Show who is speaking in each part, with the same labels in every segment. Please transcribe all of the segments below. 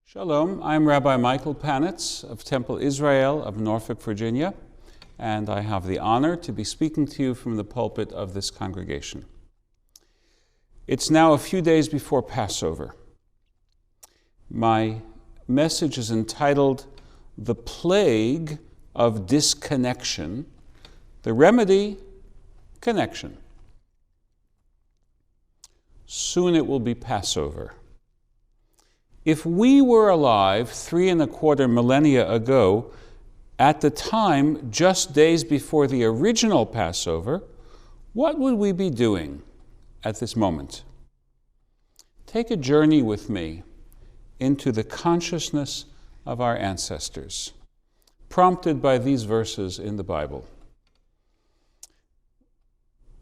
Speaker 1: Shalom, I'm Rabbi Michael Panitz of Temple Israel of Norfolk, Virginia, and I have the honor to be speaking to you from the pulpit of this congregation. It's now a few days before Passover. My message is entitled, The Plague of Disconnection, the Remedy, Connection. Soon it will be Passover. If we were alive 3¼ millennia ago, at the time, just days before the original Passover, what would we be doing at this moment? Take a journey with me into the consciousness of our ancestors, prompted by these verses in the Bible.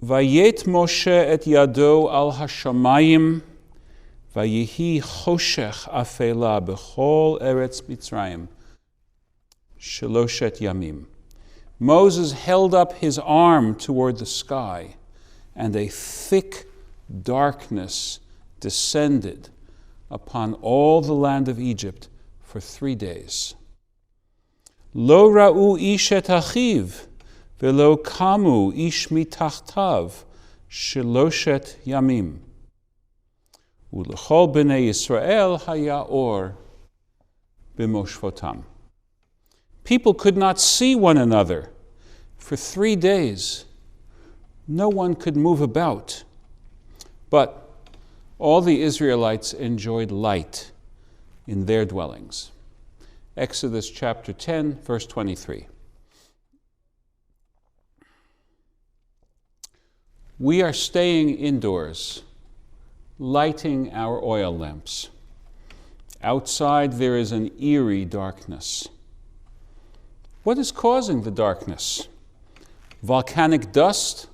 Speaker 1: Vayet Moshe et yado al hashamayim Vayihi choshech afela b'chol eretz Mitzrayim sheloshet yamim. Moses held up his arm toward the sky, and a thick darkness descended upon all the land of Egypt for 3 days. Lo ra'u ish et achiv, velo kamu ish mitachtav sheloshet yamim. U'lechol b'nei Yisrael haya or b'moshvotam. People could not see one another for 3 days. No one could move about. But all the Israelites enjoyed light in their dwellings. Exodus chapter 10, verse 23. We are staying indoors, lighting our oil lamps. Outside there is an eerie darkness. What is causing the darkness? Volcanic dust?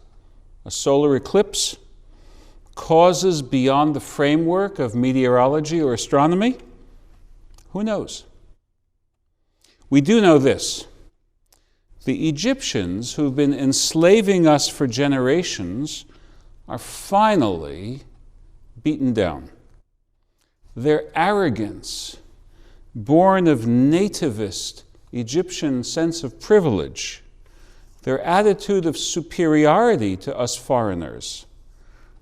Speaker 1: A solar eclipse? Causes beyond the framework of meteorology or astronomy? Who knows? We do know this. The Egyptians, who've been enslaving us for generations, are finally beaten down. Their arrogance, born of nativist Egyptian sense of privilege, their attitude of superiority to us foreigners,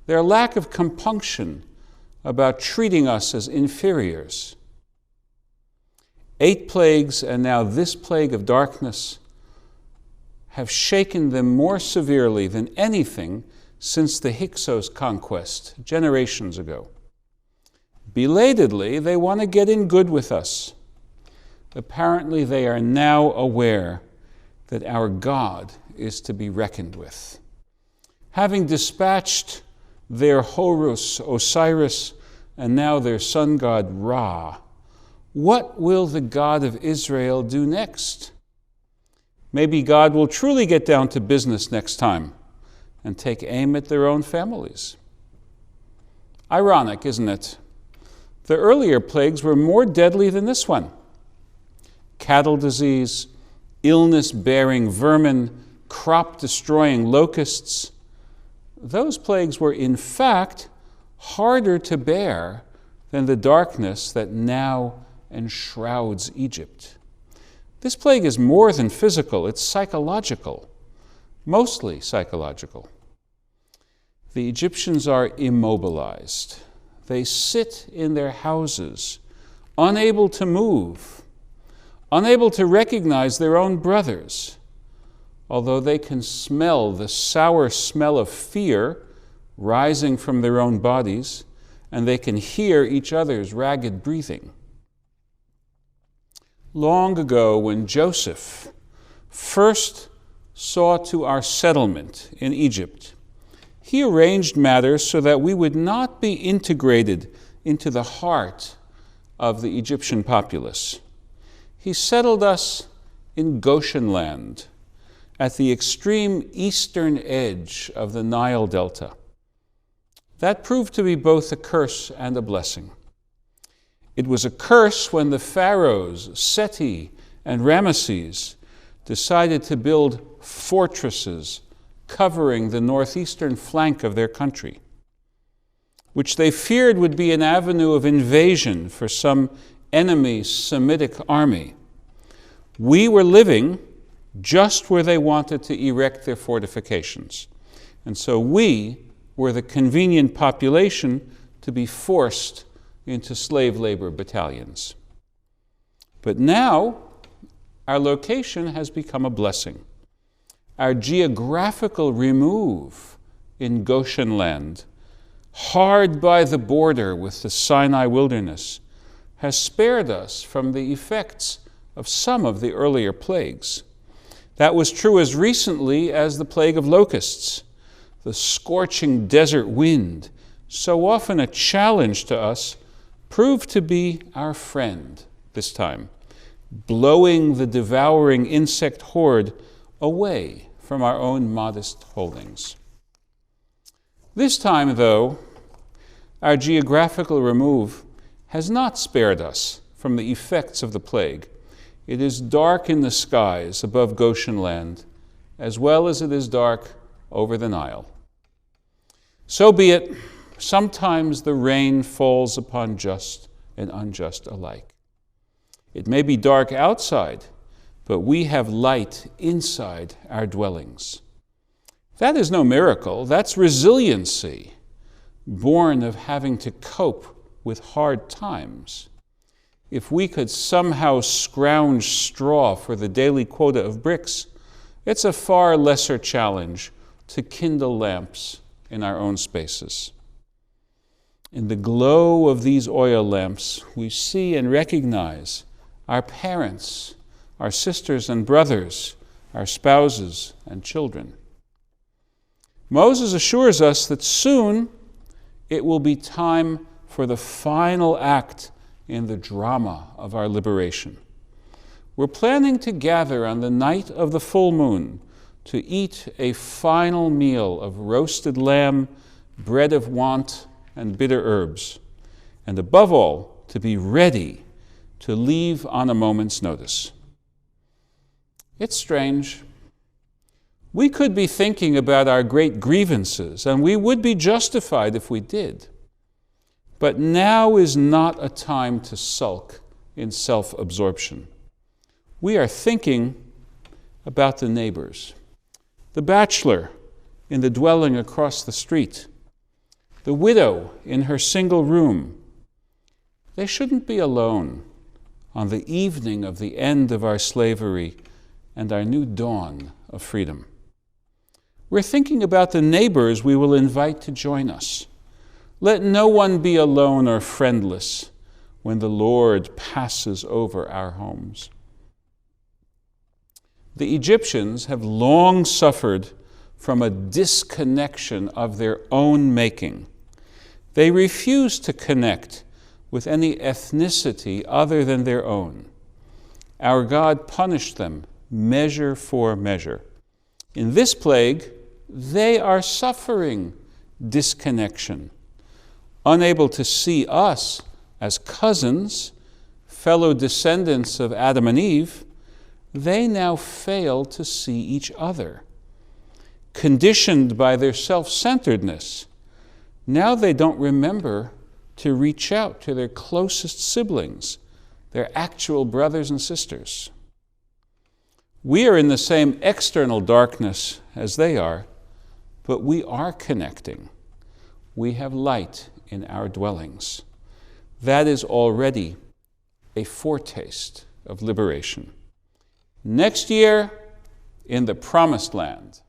Speaker 1: their lack of compunction about treating us as inferiors. 8 plagues and now this plague of darkness have shaken them more severely than anything since the Hyksos conquest generations ago. Belatedly, they want to get in good with us. Apparently, they are now aware that our God is to be reckoned with. Having dispatched their Horus, Osiris, and now their sun god Ra, what will the God of Israel do next? Maybe God will truly get down to business next time and take aim at their own families. Ironic, isn't it? The earlier plagues were more deadly than this one. Cattle disease, illness-bearing vermin, crop-destroying locusts. Those plagues were, in fact, harder to bear than the darkness that now enshrouds Egypt. This plague is more than physical, it's psychological, mostly psychological. The Egyptians are immobilized. They sit in their houses, unable to move, unable to recognize their own brothers, although they can smell the sour smell of fear rising from their own bodies, and they can hear each other's ragged breathing. Long ago, when Joseph first saw to our settlement in Egypt, he arranged matters so that we would not be integrated into the heart of the Egyptian populace. He settled us in Goshen land, at the extreme eastern edge of the Nile Delta. That proved to be both a curse and a blessing. It was a curse when the pharaohs, Seti and Ramesses, decided to build fortresses covering the northeastern flank of their country, which they feared would be an avenue of invasion for some enemy Semitic army. We were living just where they wanted to erect their fortifications. And so we were the convenient population to be forced into slave labor battalions. But now, our location has become a blessing. Our geographical remove in Goshen land, hard by the border with the Sinai wilderness, has spared us from the effects of some of the earlier plagues. That was true as recently as the plague of locusts. The scorching desert wind, so often a challenge to us, proved to be our friend this time, blowing the devouring insect horde away from our own modest holdings. This time, though, our geographical remove has not spared us from the effects of the plague. It is dark in the skies above Goshen land, as well as it is dark over the Nile. So be it. Sometimes the rain falls upon just and unjust alike. It may be dark outside, but we have light inside our dwellings. That is no miracle. That's resiliency, born of having to cope with hard times. If we could somehow scrounge straw for the daily quota of bricks, it's a far lesser challenge to kindle lamps in our own spaces. In the glow of these oil lamps, we see and recognize our parents, our sisters and brothers, our spouses and children. Moses assures us that soon it will be time for the final act in the drama of our liberation. We're planning to gather on the night of the full moon to eat a final meal of roasted lamb, bread of want, and bitter herbs, and above all, to be ready to leave on a moment's notice. It's strange. We could be thinking about our great grievances, and we would be justified if we did. But now is not a time to sulk in self-absorption. We are thinking about the neighbors, the bachelor in the dwelling across the street, the widow in her single room. They shouldn't be alone on the evening of the end of our slavery and our new dawn of freedom. We're thinking about the neighbors we will invite to join us. Let no one be alone or friendless when the Lord passes over our homes. The Egyptians have long suffered from a disconnection of their own making. They refuse to connect with any ethnicity other than their own. Our God punished them measure for measure. In this plague, they are suffering disconnection. Unable to see us as cousins, fellow descendants of Adam and Eve, they now fail to see each other. Conditioned by their self-centeredness, now they don't remember to reach out to their closest siblings, their actual brothers and sisters. We are in the same external darkness as they are, but we are connecting. We have light in our dwellings. That is already a foretaste of liberation. Next year, in the Promised Land,